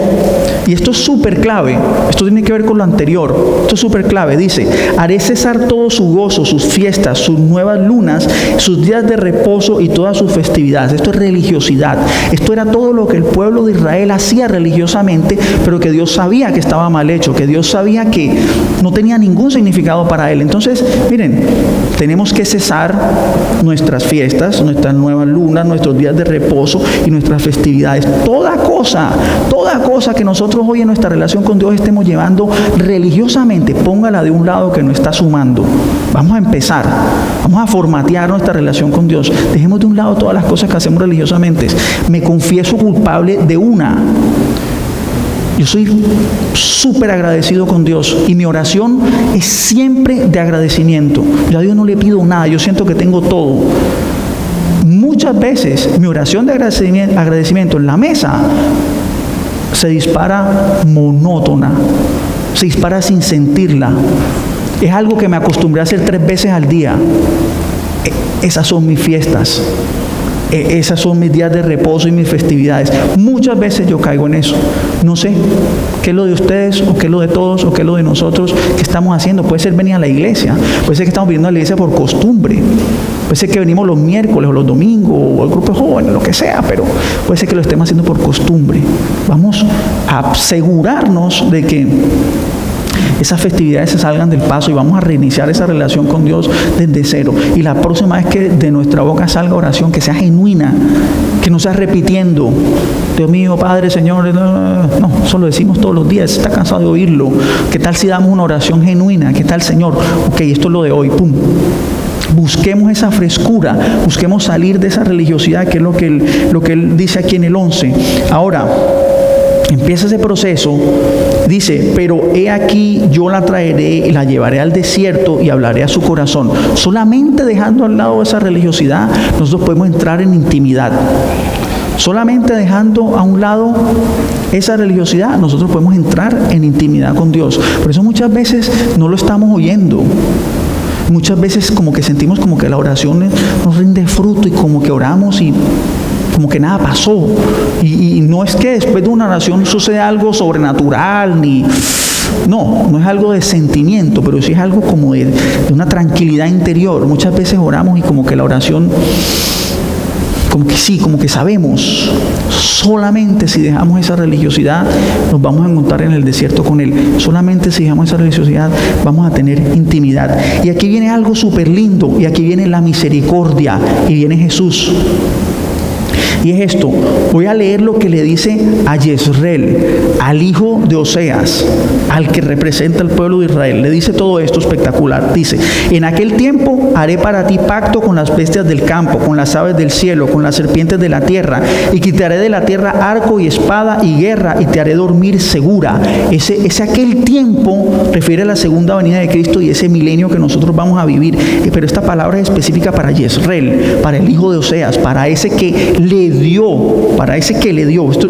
y esto es súper clave, esto tiene que ver con lo anterior, esto es súper clave. Dice: haré cesar todo su gozo, sus fiestas, sus nuevas lunas, sus días de reposo y todas sus festividades. Esto es religiosidad, esto era todo lo que el pueblo de Israel hacía religiosamente, pero que Dios sabía que estaba mal hecho, que Dios sabía que no tenía ningún significado para él. Entonces, miren, tenemos que cesar nuestras fiestas, nuestras nuevas lunas, nuestros días de reposo y nuestras festividades. Toda cosa que nosotros hoy en nuestra relación con Dios estemos llevando religiosamente, póngala de un lado que no está sumando. Vamos a empezar, vamos a formatear nuestra relación con Dios. Dejemos de un lado todas las cosas que hacemos religiosamente. Me confieso culpable de una. Yo soy súper agradecido con Dios y mi oración es siempre de agradecimiento. Yo a Dios no le pido nada, yo siento que tengo todo. Muchas veces mi oración de agradecimiento en la mesa se dispara monótona, se dispara sin sentirla. Es algo que me acostumbré a hacer 3 veces al día. Esas son mis fiestas. Esas son mis días de reposo y mis festividades. Muchas veces yo caigo en eso. No sé qué es lo de ustedes, o qué es lo de todos, o qué es lo de nosotros que estamos haciendo. Puede ser venir a la iglesia, puede ser que estamos viniendo a la iglesia por costumbre, puede ser que venimos los miércoles o los domingos o al grupo de jóvenes, lo que sea, pero puede ser que lo estemos haciendo por costumbre. Vamos a asegurarnos de que esas festividades se salgan del paso y vamos a reiniciar esa relación con Dios desde cero. Y la próxima vez que de nuestra boca salga oración, que sea genuina, que no sea repitiendo: Dios mío, Padre, Señor. No, eso lo decimos todos los días, está cansado de oírlo. ¿Qué tal si damos una oración genuina? ¿Qué tal, Señor? Ok, esto es lo de hoy, pum. Busquemos esa frescura, busquemos salir de esa religiosidad, que es lo que él dice aquí en el 11. Ahora, empieza ese proceso, dice: pero he aquí, yo la traeré y la llevaré al desierto y hablaré a su corazón. Solamente dejando al lado esa religiosidad, nosotros podemos entrar en intimidad. Solamente dejando a un lado esa religiosidad, nosotros podemos entrar en intimidad con Dios. Por eso muchas veces no lo estamos oyendo. Muchas veces como que sentimos como que la oración nos rinde fruto y como que oramos y como que nada pasó. Y no es que después de una oración sucede algo sobrenatural, no es algo de sentimiento, pero sí es algo como de una tranquilidad interior. Muchas veces oramos y como que la oración, como que sabemos. Solamente si dejamos esa religiosidad nos vamos a encontrar en el desierto con Él. Solamente si dejamos esa religiosidad vamos a tener intimidad. Y aquí viene algo súper lindo, y aquí viene la misericordia, y viene Jesús. Y es esto, voy a leer lo que le dice a Jezreel, al hijo de Oseas, al que representa al pueblo de Israel. Le dice todo esto espectacular. Dice: en aquel tiempo haré para ti pacto con las bestias del campo, con las aves del cielo, con las serpientes de la tierra, y quitaré de la tierra arco y espada y guerra, y te haré dormir segura. Ese aquel tiempo refiere a la segunda venida de Cristo y ese milenio que nosotros vamos a vivir. Pero esta palabra es específica para Jezreel, para el hijo de Oseas, para ese que le dio, Esto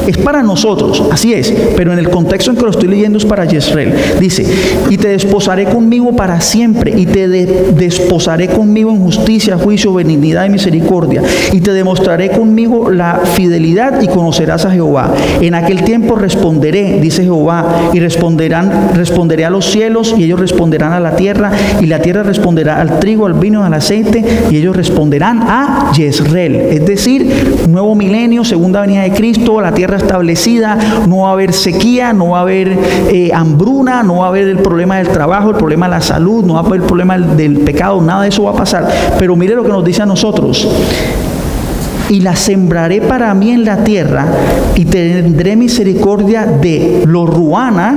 es para nosotros, así es, pero en el contexto en que lo estoy leyendo es para Jezreel. Dice: y te desposaré conmigo para siempre, y te desposaré conmigo en justicia, juicio, benignidad y misericordia, y te demostraré conmigo la fidelidad, y conocerás a Jehová. En aquel tiempo responderé, dice Jehová, y responderé a los cielos, y ellos responderán a la tierra, y la tierra responderá al trigo, al vino, al aceite, y ellos responderán a Jezreel. Es decir, nuevo milenio, segunda venida de Cristo, la tierra establecida, no va a haber sequía, no va a haber hambruna, no va a haber el problema del trabajo, el problema de la salud, no va a haber el problema del pecado, nada de eso va a pasar. Pero mire lo que nos dice a nosotros: y la sembraré para mí en la tierra, y tendré misericordia de Lo-ruhama,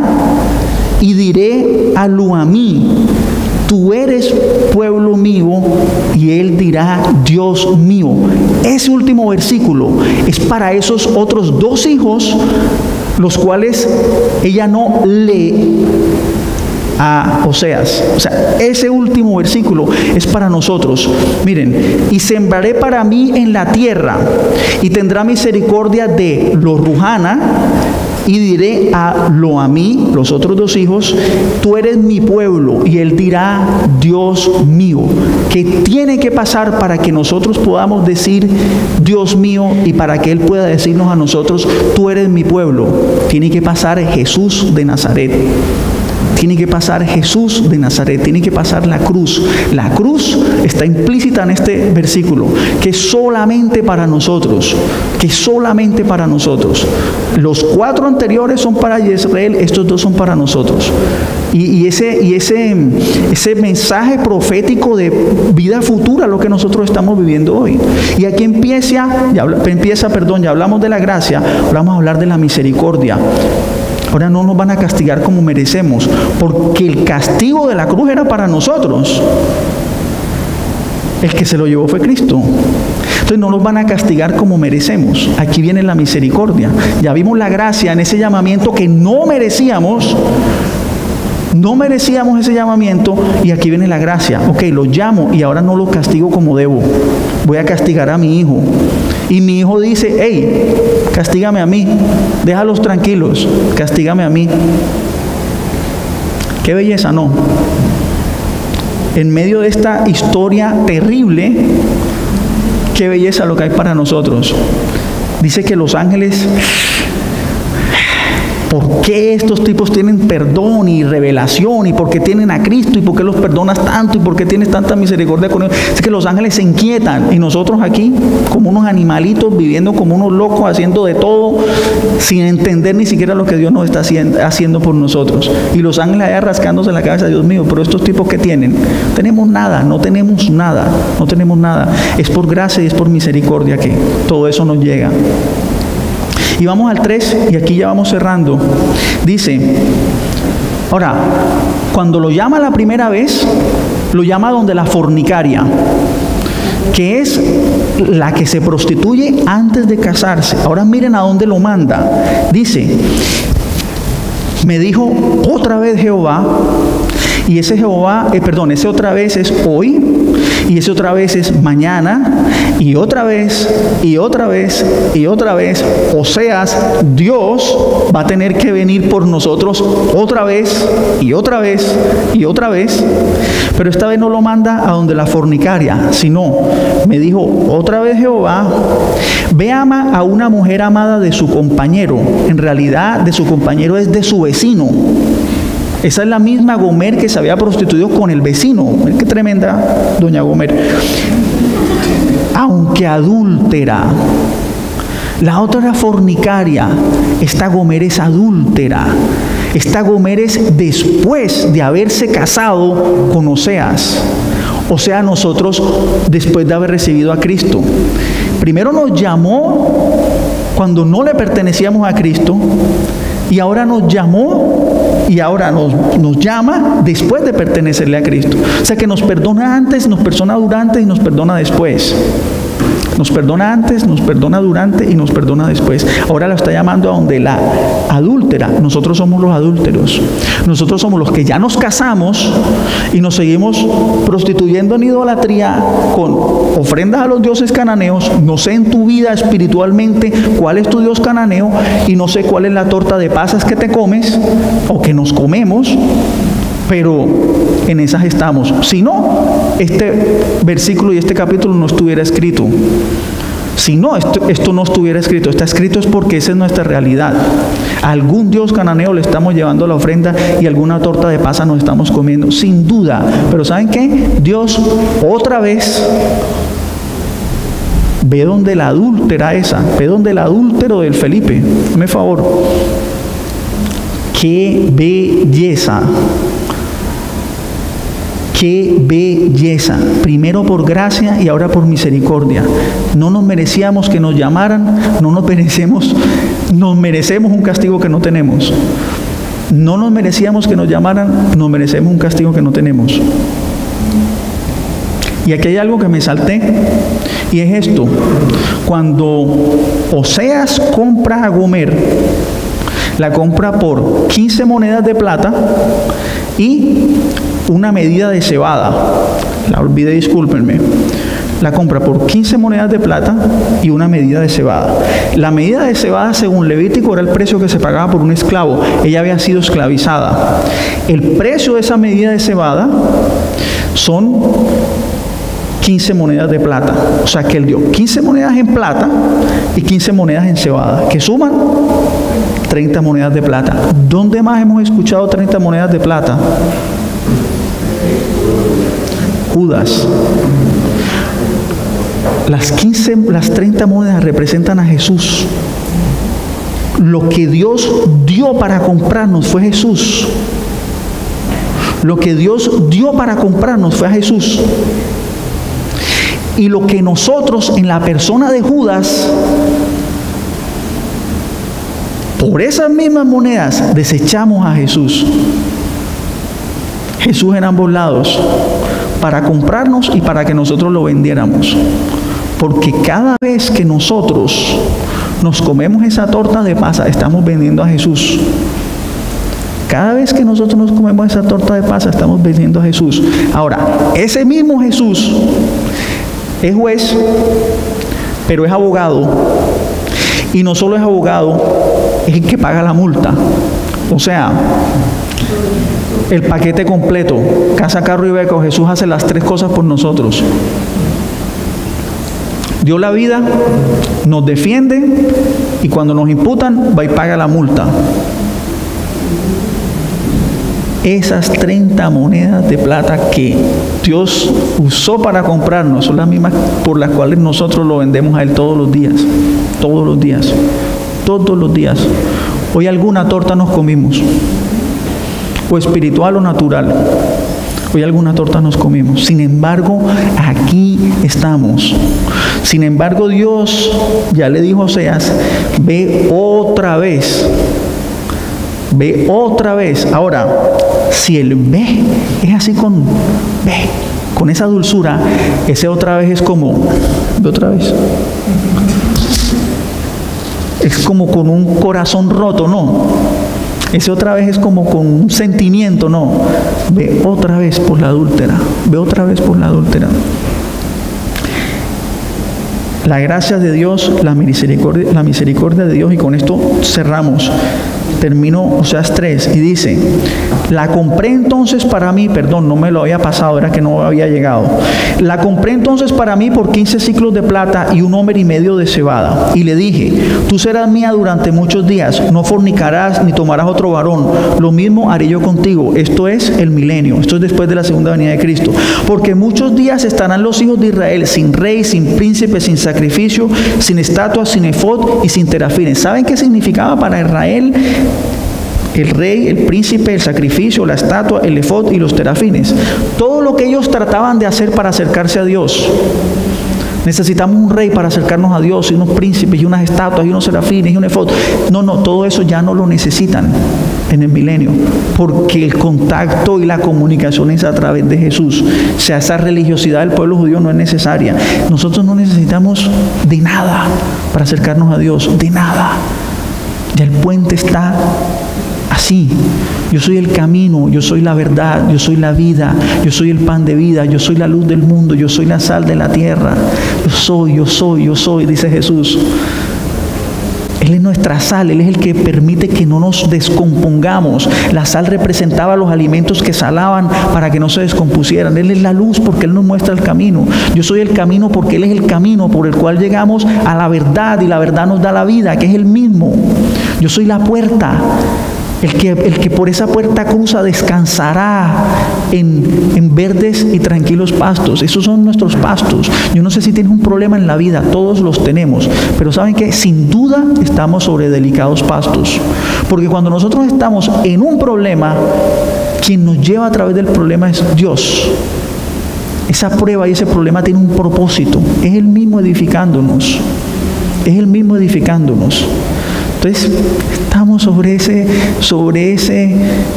y diré a Lo-ammi: tú eres pueblo mío, y él dirá: Dios mío. Ese último versículo es para esos otros dos hijos, los cuales ella no lee a Oseas. O sea, ese último versículo es para nosotros. Miren: y sembraré para mí en la tierra, y tendrá misericordia de Lo-ruhama, y diré a Lo-ammi, los otros dos hijos: tú eres mi pueblo, y él dirá: Dios mío. ¿Qué tiene que pasar para que nosotros podamos decir Dios mío, y para que él pueda decirnos a nosotros: tú eres mi pueblo? Tiene que pasar Jesús de Nazaret. Tiene que pasar Jesús de Nazaret, tiene que pasar la cruz. La cruz está implícita en este versículo, que es solamente para nosotros, Los 4 anteriores son para Jezreel, estos 2 son para nosotros. Y ese mensaje profético de vida futura, lo que nosotros estamos viviendo hoy. Y aquí ya hablamos de la gracia, ahora vamos a hablar de la misericordia. Ahora no nos van a castigar como merecemos, porque el castigo de la cruz era para nosotros. El que se lo llevó fue Cristo. Entonces no nos van a castigar como merecemos. Aquí viene la misericordia. Ya vimos la gracia en ese llamamiento que no merecíamos. No merecíamos ese llamamiento, y aquí viene la gracia. Ok, lo llamo y ahora no lo castigo como debo. Voy a castigar a mi hijo. Y mi hijo dice: hey, castígame a mí, déjalos tranquilos, castígame a mí. Qué belleza, ¿no? En medio de esta historia terrible, qué belleza lo que hay para nosotros. Dice que los ángeles: ¿por qué estos tipos tienen perdón y revelación? ¿Y por qué tienen a Cristo? ¿Y por qué los perdonas tanto? ¿Y por qué tienes tanta misericordia con ellos? Es que los ángeles se inquietan, y nosotros aquí, como unos animalitos, viviendo como unos locos, haciendo de todo, sin entender ni siquiera lo que Dios nos está haciendo por nosotros. Y los ángeles allá rascándose la cabeza: Dios mío, pero estos tipos, ¿qué tienen? No tenemos nada. Es por gracia y es por misericordia que todo eso nos llega. Y vamos al 3, y aquí ya vamos cerrando. Dice: ahora, cuando lo llama la primera vez, lo llama donde la fornicaria, que es la que se prostituye antes de casarse. Ahora miren a dónde lo manda. Dice: me dijo otra vez Jehová, y ese otra vez es hoy, y ese otra vez es mañana, y otra vez, y otra vez, y otra vez. Oseas, Dios va a tener que venir por nosotros otra vez, y otra vez, y otra vez. Pero esta vez no lo manda a donde la fornicaria, sino me dijo otra vez Jehová: ve, ama a una mujer amada de su compañero. En realidad, de su compañero es de su vecino. Esa es la misma Gomer que se había prostituido con el vecino. Qué tremenda doña Gomer. Aunque adúltera. La otra era fornicaria. Esta Gomer es adúltera. Esta Gomer es después de haberse casado con Oseas. O sea, nosotros después de haber recibido a Cristo. Primero nos llamó cuando no le pertenecíamos a Cristo, y ahora nos llamó y ahora nos llama después de pertenecerle a Cristo. O sea que nos perdona antes, nos perdona durante y nos perdona después. Nos perdona antes, nos perdona durante y nos perdona después. Ahora la está llamando a donde la adúltera. Nosotros somos los adúlteros. Nosotros somos los que ya nos casamos y nos seguimos prostituyendo en idolatría con ofrendas a los dioses cananeos. No sé en tu vida espiritualmente cuál es tu dios cananeo y no sé cuál es la torta de pasas que te comes o que nos comemos. Pero en esas estamos. Si no, este versículo y este capítulo no estuviera escrito. Si no, esto no estuviera escrito. Está escrito es porque esa es nuestra realidad. A algún dios cananeo le estamos llevando la ofrenda y alguna torta de pasa nos estamos comiendo, sin duda. Pero ¿saben qué? Dios otra vez ve donde la adúltera esa, ve donde el adúltero del Felipe. Dame favor. ¡Qué belleza! ¡Qué belleza! Primero por gracia y ahora por misericordia. No nos merecíamos que nos llamaran, nos merecemos un castigo que no tenemos. No nos merecíamos que nos llamaran, nos merecemos un castigo que no tenemos. Y aquí hay algo que me salté, y es esto. Cuando Oseas compra a Gomer, la compra por 15 monedas de plata y una medida de cebada. La olvidé, discúlpenme. La compra por 15 monedas de plata y una medida de cebada. La medida de cebada, según Levítico, era el precio que se pagaba por un esclavo. Ella había sido esclavizada. El precio de esa medida de cebada son 15 monedas de plata. O sea que él dio 15 monedas en plata y 15 monedas en cebada, que suman 30 monedas de plata. ¿Dónde más hemos escuchado 30 monedas de plata? Judas. Las 30 monedas representan a Jesús. Lo que Dios dio para comprarnos fue Jesús. Lo que Dios dio para comprarnos fue a Jesús. Y lo que nosotros en la persona de Judas, por esas mismas monedas, desechamos a Jesús. Jesús en ambos lados, para comprarnos y para que nosotros lo vendiéramos. Porque cada vez que nosotros nos comemos esa torta de pasa, estamos vendiendo a Jesús. Cada vez que nosotros nos comemos esa torta de pasa, estamos vendiendo a Jesús. Ahora, ese mismo Jesús es juez, pero es abogado. Y no solo es abogado, es el que paga la multa. O sea, el paquete completo, casa, carro y beca. Jesús hace las tres cosas por nosotros. Dio la vida, nos defiende y cuando nos imputan, va y paga la multa. Esas 30 monedas de plata que Dios usó para comprarnos son las mismas por las cuales nosotros lo vendemos a Él todos los días. Todos los días. Todos los días. Hoy alguna torta nos comimos. O espiritual o natural. Hoy alguna torta nos comimos. Sin embargo, aquí estamos. Sin embargo, Dios ya le dijo a Oseas, ve otra vez. Ve otra vez. Ahora, si el ve es así con esa dulzura, ese otra vez es como, ve otra vez. Es como con un corazón roto, ¿no? Ese otra vez es como con un sentimiento, ¿no? Ve otra vez por la adúltera. Ve otra vez por la adúltera. La gracia de Dios, la misericordia de Dios, y con esto cerramos. Terminó Oseas 3 y dice, la compré entonces para mí, perdón, no me lo había pasado, era que no había llegado. La compré entonces para mí por 15 ciclos de plata y 1 homer y medio de cebada. Y le dije, tú serás mía durante muchos días, no fornicarás ni tomarás otro varón. Lo mismo haré yo contigo. Esto es el milenio, esto es después de la segunda venida de Cristo. Porque muchos días estarán los hijos de Israel sin rey, sin príncipe, sin sacrificio, sin estatua, sin efod y sin terafines. ¿Saben qué significaba para Israel el rey, el príncipe, el sacrificio, la estatua, el efod y los terafines? Todo lo que ellos trataban de hacer para acercarse a Dios. Necesitamos un rey para acercarnos a Dios, y unos príncipes, y unas estatuas, y unos serafines, y un efod. No, todo eso ya no lo necesitan en el milenio, porque el contacto y la comunicación es a través de Jesús. O sea, esa religiosidad del pueblo judío no es necesaria. Nosotros no necesitamos de nada para acercarnos a Dios, de nada. Ya el puente está así. Yo soy el camino, yo soy la verdad, yo soy la vida, yo soy el pan de vida, yo soy la luz del mundo, yo soy la sal de la tierra. Yo soy, dice Jesús. Él es nuestra sal, Él es el que permite que no nos descompongamos. La sal representaba los alimentos que salaban para que no se descompusieran. Él es la luz porque Él nos muestra el camino. Yo soy el camino porque Él es el camino por el cual llegamos a la verdad, y la verdad nos da la vida, que es Él mismo. Yo soy la puerta. El que por esa puerta cruza descansará en verdes y tranquilos pastos. Esos son nuestros pastos. Yo no sé si tienes un problema en la vida, todos los tenemos, pero ¿saben qué? Sin duda estamos sobre delicados pastos. Porque cuando nosotros estamos en un problema, quien nos lleva a través del problema es Dios. Esa prueba y ese problema tiene un propósito. Es Él mismo edificándonos. Es Él mismo edificándonos. Entonces, estamos sobre ese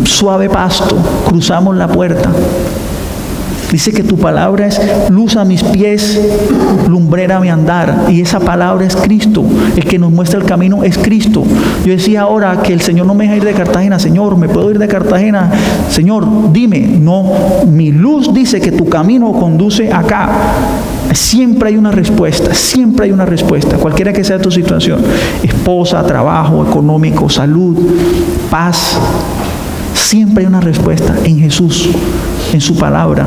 suave pasto, cruzamos la puerta. Dice que tu palabra es luz a mis pies, lumbrera a mi andar. Y esa palabra es Cristo. El que nos muestra el camino es Cristo. Yo decía ahora que el Señor no me deja ir de Cartagena. Señor, ¿me puedo ir de Cartagena? Señor, dime. No, mi luz dice que tu camino conduce acá. Siempre hay una respuesta, siempre hay una respuesta, cualquiera que sea tu situación. Esposa, trabajo, económico, salud, paz. Siempre hay una respuesta en Jesús, en su palabra.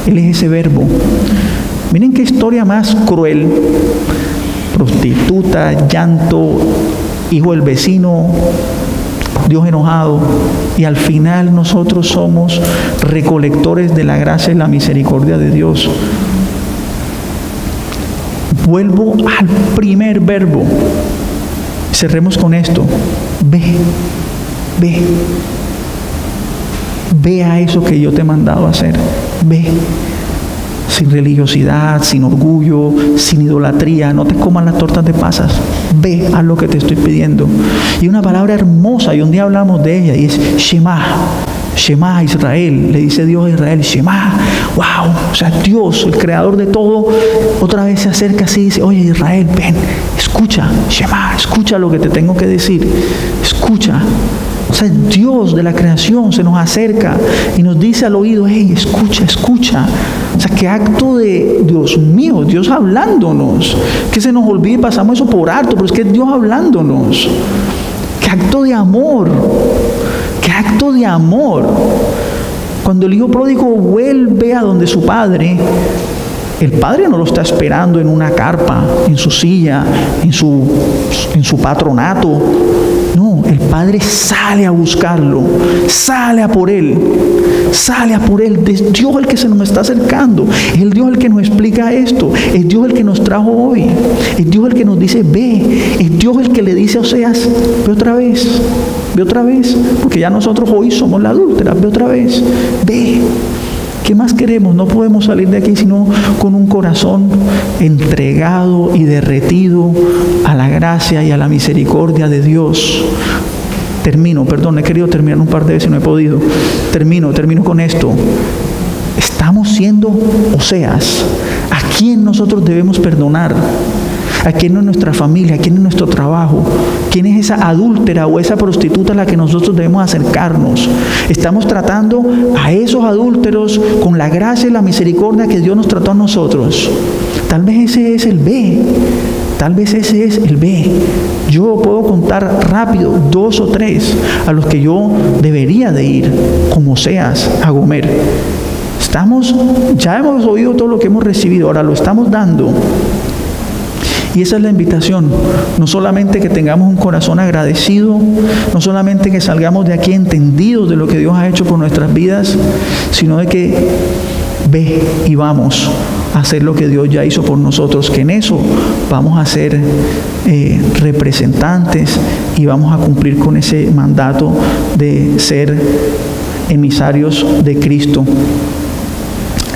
Él es ese verbo. Miren qué historia más cruel. Prostituta, llanto, hijo del vecino, Dios enojado. Y al final nosotros somos recolectores de la gracia y la misericordia de Dios. Vuelvo al primer verbo. Cerremos con esto. Ve. Ve a eso que yo te he mandado a hacer. Ve. Sin religiosidad, sin orgullo, sin idolatría. No te comas las tortas de pasas. Ve a lo que te estoy pidiendo. Y una palabra hermosa, y un día hablamos de ella, y es Shema. Shema Israel, le dice Dios a Israel, Shema, wow, o sea, Dios, el creador de todo, otra vez se acerca así y dice, oye Israel, ven, escucha, Shema, escucha lo que te tengo que decir, escucha. O sea, Dios de la creación se nos acerca y nos dice al oído, hey, escucha. O sea, qué acto de, Dios mío, Dios hablándonos, que se nos olvide, pasamos eso por alto, pero es que es Dios hablándonos. Qué acto de amor. ¡Qué acto de amor! Cuando el hijo pródigo vuelve a donde su padre, el padre no lo está esperando en una carpa, en su silla, en su patronato. No, el padre sale a buscarlo, sale a por él. Es Dios el que se nos está acercando. Es el Dios el que nos explica esto. Es Dios el que nos trajo hoy. Es Dios el que nos dice, ve. Es Dios el que le dice a Oseas, ve otra vez. Porque ya nosotros hoy somos la adúltera. Ve otra vez. Ve. ¿Qué más queremos? No podemos salir de aquí sino con un corazón entregado y derretido a la gracia y a la misericordia de Dios. He querido terminar un par de veces y no he podido. Termino con esto. Estamos siendo Oseas. ¿A quién nosotros debemos perdonar? ¿A quién es nuestra familia? ¿A quién es nuestro trabajo? ¿Quién es esa adúltera o esa prostituta a la que nosotros debemos acercarnos? Estamos tratando a esos adúlteros con la gracia y la misericordia que Dios nos trató a nosotros. Tal vez ese es el B. Yo puedo contar rápido 2 o 3 a los que yo debería de ir, como Oseas, a Gomer. Ya hemos oído todo lo que hemos recibido, ahora lo estamos dando. Y esa es la invitación, no solamente que tengamos un corazón agradecido, no solamente que salgamos de aquí entendidos de lo que Dios ha hecho por nuestras vidas, sino de que ve y vamos a hacer lo que Dios ya hizo por nosotros, que en eso vamos a ser representantes y vamos a cumplir con ese mandato de ser emisarios de Cristo.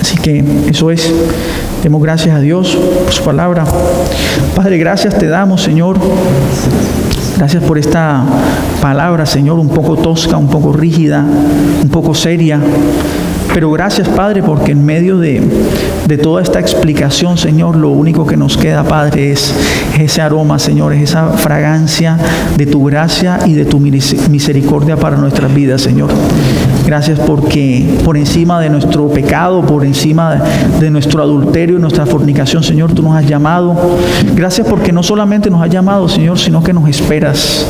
Así que eso es. Demos gracias a Dios por su palabra. Padre, gracias te damos, Señor. Gracias por esta palabra, Señor, un poco tosca, un poco rígida, un poco seria. Pero gracias, Padre, porque en medio de toda esta explicación, Señor, lo único que nos queda, Padre, es ese aroma, Señor, es esa fragancia de tu gracia y de tu misericordia para nuestras vidas, Señor. Gracias porque por encima de nuestro pecado, por encima de nuestro adulterio y nuestra fornicación, Señor, tú nos has llamado. Gracias porque no solamente nos has llamado, Señor, sino que nos esperas.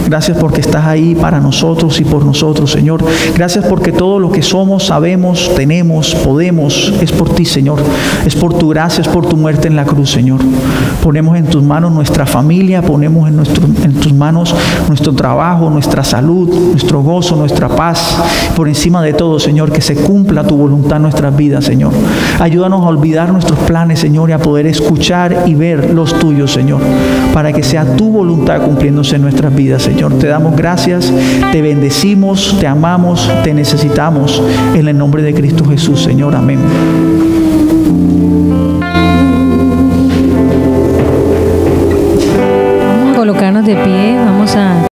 Gracias porque estás ahí para nosotros y por nosotros, Señor. Gracias porque todo lo que somos, sabemos, tenemos, podemos, es por ti, Señor. Es por tu gracia, es por tu muerte en la cruz, Señor. Ponemos en tus manos nuestra familia, ponemos en tus manos nuestro trabajo, nuestra salud, nuestro gozo, nuestra paz. Por encima de todo, Señor, que se cumpla tu voluntad en nuestras vidas, Señor. Ayúdanos a olvidar nuestros planes, Señor, y a poder escuchar y ver los tuyos, Señor, para que sea tu voluntad cumpliéndose en nuestras vidas, Señor. Te damos gracias, te bendecimos, te amamos, te necesitamos. En el nombre de Cristo Jesús, Señor. Amén.